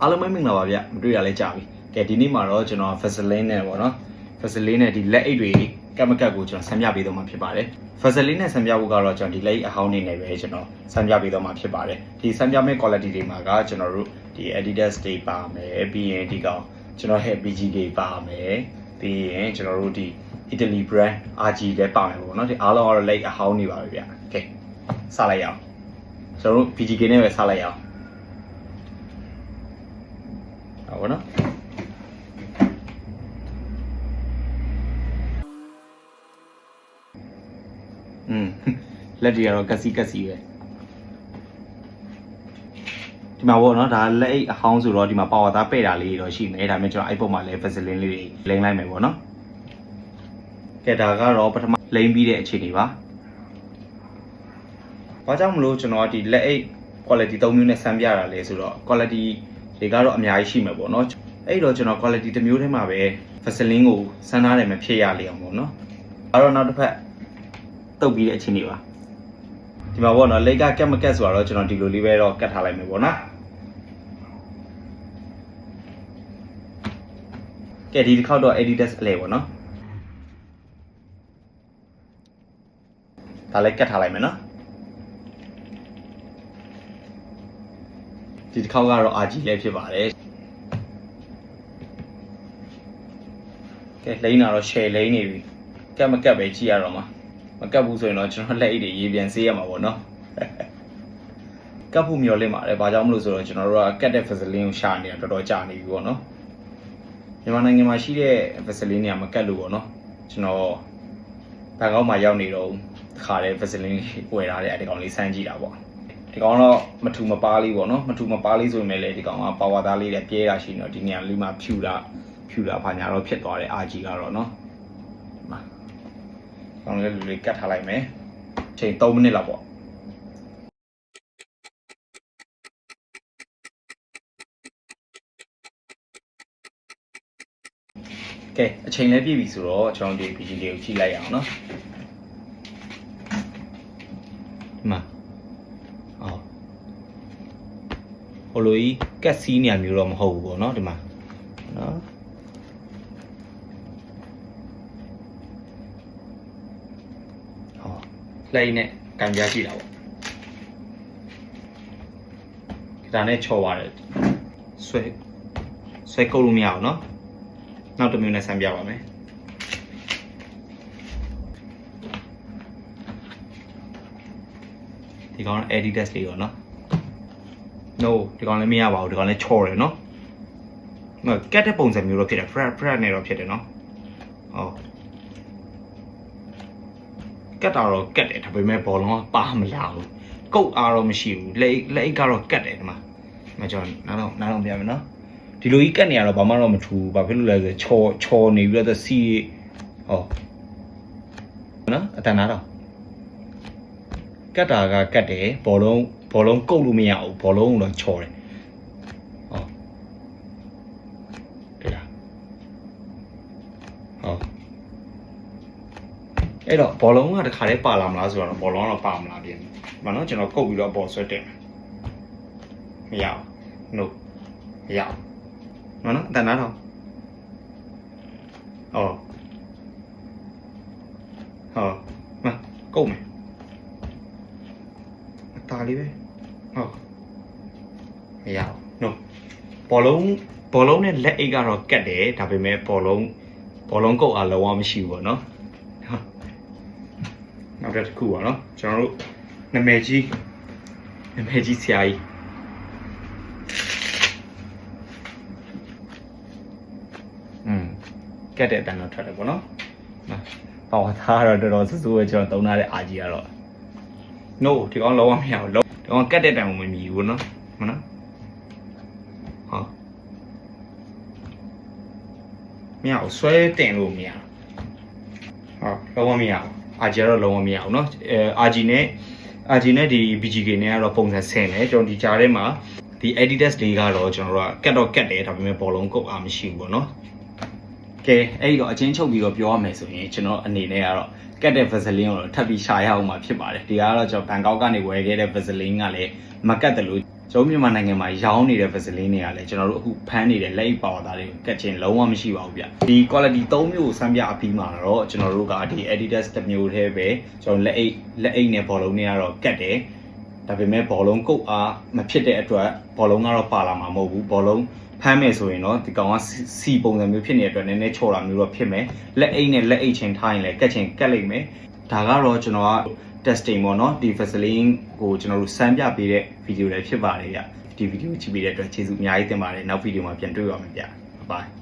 အားလုံးပဲမင်္ဂလာပါဗျမတွေ့ရလဲကြာပြီကဲဒီနေ့မှာတော့ကျွန်တော် Vaseline နဲ့ပေါ့နော် Vaseline နဲ့ဒီလက်အိတ်တွေကတ်မကတ်ကိုကျွန်တော်ဆံပြပေးတော့မှာဖြစ်ပါတယ် Vaseline နဲ့ဆံပြဖို့ကတော့ကျွန်တော်ဒီလက်အိတ်အဟောင်းနေနေပဲကျွန်တော်ဆံပြပေးတော့မှာဖြစ်ပါတယ်ဒီဆံပြမဲ့ quality တွေမှာကကျွန်တော်တို့ဒီ Adidas တွေပါမယ်ပြီးရင်ဒီကောင်ကျွန်တော် BG တွေပါမယ်ပြီးရင်ကျွန်တော်တို့ဒီ Italy brand RG တွေပါမယ်ပေါ့နော်ဒီအားလုံးကတော့လက်အဟောင်းနေပါပဲဗျကဲစလိုက်ရအောင်ကျွန်တော်တို့ BG နဲ့ပဲစလိုက်ရအောင်ဟုတ်နော်လက်တွေကတော့ကစီပဲဒီမှာပေါ့နော်ဒါလက်အိတ်အဟောင်းဆိုတော့ဒီမှာပါဝါသားပဲ့တာလေးတော့ရှိနေဒါပေမဲ့ကျွန်တော်အဲ့ပုံမှာလည်း Vaseline လေးတွေလိမ့်လိုက်မယ်ပေါ့နော်ကဲဒါကတော့ပထမလိမ့်ပြီးတဲ့အခြေအနေပါဘာကြောင့်မလို့ကျွန်တော်ဒီလက်အိတ် quality 3မျိုးနဲ့ဆန်းပြတာလဲဆိုတော့ quality တွေကတော့အများကြီးရှိမှာပေါ့နော်အဲ့တော့ကျွန်တော် quality တစ်မျိုးထဲမှာပဲ Vaseline ကိုဆန်းထားတယ်မဖြစ်ရလေအောင်ပေါ့နော်အဲ့တော့နောက်တစ်ဖက်တုပ်ပြီးတဲ့အခြေအနေပါဒီမှာပေါ့နော်လိတ်ကကတ်မကတ်ဆိုတော့ကျွန်တော်ဒီလိုလေးပဲတော့ကတ်ထားလိုက်မယ်ပေါ့နော်ကဲဒီတစ်ခေါက်တော့ Adidas အလဲပေါ့နော်ဒါလည်းကတ်ထားလိုက်မယ်နော်ဒီတစ်ခေါက်ကတော့ RG လည်းဖြစ်ပါတယ်ကဲလိမ့်တာတော့ share လိမ့်နေပြီကတ်မကတ်ပဲကြည့်ရတော့မှာမကတ်ဘူးဆိုရင်တော့ကျွန်တော်လက်အိတ်တွေရေးပြန်ဆေးရမှာပေါ့နော်ကတ်ဖို့မျောလင့်ပါတယ်ဘာကြောင့်မလို့ဆိုတော့ကျွန်တော်တို့ကကတ်တဲ့ Vaseline ကိုရှာနေတာတော်တော်ကြာနေပြီပေါ့နော်မြန်မာနိုင်ငံမှာရှိတဲ့ Vaseline တွေကမကတ်လို့ပေါ့နော်ကျွန်တော်ဘန်ကောက်မှာရောက်နေတော့တခါတည်း Vaseline ဝယ်ထားတဲ့အဲ့ဒီကောင်လေးစမ်းကြည့်တာပေါ့ဒီကောင်တော့မထူမပါလေးပေါ့နော်မထူမပါလေးဆိုရင်လည်းဒီကောင်ကပါဝါသားလေးနဲ့ပြဲတာရှိနေတော့ဒီနေရာလေးမှာဖြူတာဘာညာတော့ဖြစ်သွားတယ် RG ကတော့နော်ကောင်းလေးလူလေးကတ်ထားလိုက်မယ်ချိန်3မိနစ်လောက်ပေါ့ကဲအချိန်လည်းပြည့်ပြီဆိုတော့ကျွန်တော်ဒီ BG လေးကိုကြည့်လိုက်အောင်နော်ဒီမှာဟိုလိုကြီးကတ်စီးနေရမျိုးတော့မဟုတ်ဘူးပေါ့နော်ဒီမှာနော်လိုက်နဲ့ကန်ပြရှိတာပေါ့ဒါနဲ့ချော်ပါတယ်ဆွဲကုတ်လို့မရအောင်နော်နောက်တစ်မျိုးနဲ့ဆန်းပြပါမယ်ဒီကောင် Adidas လေးရောနော် no ဒီကောင်လည်းမရပါဘူးဒီကောင်လည်းချော်တယ်နော်ကတ်တဲ့ပုံစံမျိုးတော့ဖြစ်တယ် frat နဲ့တော့ဖြစ်တယ်နော်ဟုတ်ကတ်တာတော့ကတ်တယ်ဒါပေမဲ့ဘောလုံးကပါမလာဘူးကုတ်အားတော့မရှိဘူးလက်အိတ်ကတော့ကတ်တယ်ဒီမှာကျွန်တော်နောက်တော့ပြမယ်နော်ဒီလိုကြီးကတ်နေရတော့ဘာမှတော့မထူဘူးဘာဖြစ်လို့လဲဆိုချော်နေပြီးတော့စီဟောနော်အတန်နာတော့ကတ်တာကကတ်တယ်ဘောလုံးကုတ်လို့မရဘူးဘောလုံးကတော့ချော်တယ်ဟောတွေ့လားဟောအဲ့တော့ဘောလုံးကတခါတည်းပါလာမလားဆိုတော့ဘောလုံးကတော့ပါမလားပြင်။ဘာလို့ကျွန်တော်ကုတ်ပြီးတော့ဘောဆွဲတင်မရဘူး။ no မရဘူး။နော်အတန်နာတော့။ဟောမကုတ်မယ်။အသားလေးပဲ။ဟုတ်မရဘူး။ no ဘောလုံးနဲ့လက်အိတ်ကတော့ကတ်တယ်ဒါပေမဲ့ဘောလုံးကုတ်အားလုံးဝမရှိဘူးပေါ့နော်။နောက်တစ်ခုပါနော်ကျွန်တော်တို့နာမည်ကြီးဆရာကြီးကတ်တဲ့အတန်တော့ထွက်တယ်ပေါ့နော်ပါဝါသားတော့တော်တော်စူးစူးပဲကျွန်တော်သုံးထားတဲ့ RG ကတော့ no ဒီကောင်လုံးဝမရဘူးဒီကောင်ကတ်တဲ့တန်ကိုမမြည်ဘူးနော်မနော်ဟာမရဘူးဆွဲတင်လို့မရဘူးလုံးဝမရဘူးRG တော့လုံးဝမရအောင်เนาะRG နဲ့ဒီ BGK နဲ့ကတော့ပုံစံဆင်တယ်ကျွန်တော်ဒီကြားထဲမှာဒီ Adidas တွေကတော့ကျွန်တော်တို့ကတ်တယ်ဒါပေမဲ့ဘောလုံးကုတ်အားမရှိဘူးပေါ့เนาะကဲအဲ့တော့အချင်းချုပ်ပြီးတော့ပြောရမယ်ဆိုရင်ကျွန်တော်အနေနဲ့ကတော့ကတ်တဲ့ Vaseline ကိုထပ်ပြီးရှာရအောင်မှာဖြစ်ပါတယ်ဒီကတော့ကျွန်တော်ဘန်ကောက်ကနေဝယ်ခဲ့တဲ့ Vaseline ကလည်းမကတ်တယ်လို့ ကျွန်တော်မြန်မာနိုင်ငံမှာရောင်းနေတဲ့ Vaseline တွေကလည်းကျွန်တော်တို့အခုဖမ်းနေတဲ့လက်အိတ်ပါဝါသားတွေကိုကတ်ချင်းလုံးဝမရှိပါဘူးဗျဒီ quality 3မျိုးကိုစမ်းပြအပြီးမှာတော့ကျွန်တော်တို့ကဒီ Adidas တစ်မျိုးတည်းပဲကျွန်တော်လက်အိတ်နဲ့ဘောလုံးတွေကတော့ကတ်တယ်ဒါပေမဲ့ဘောလုံးကုတ်အားမဖြစ်တဲ့အတွက်ဘောလုံးကတော့ပါလာမှာမဟုတ်ဘူးဘောလုံးဖမ်းမယ်ဆိုရင်တော့ဒီကောင်ကစီပုံစံမျိုးဖြစ်နေတဲ့အတွက်နည်းနည်းချော်လာမျိုးတော့ဖြစ်မယ်လက်အိတ်နဲ့လက်အိတ်ချင်းထားရင်လည်းကတ်ချင်းကတ်လိမ့်မယ်ဒါကတော့ကျွန်တော်က testing ပေါ့နော်ဒီ Vaseline ကိုကျွန်တော်တို့စမ်းပြပေးတဲ့ video လေးဖြစ်ပါတယ်ဗျဒီ video ကြည့်ပြီးတဲ့အတွက်ကျေးဇူးအများကြီးတင်ပါတယ်နောက် video မှာပြန်တွေ့ရမယ်ဗျ bye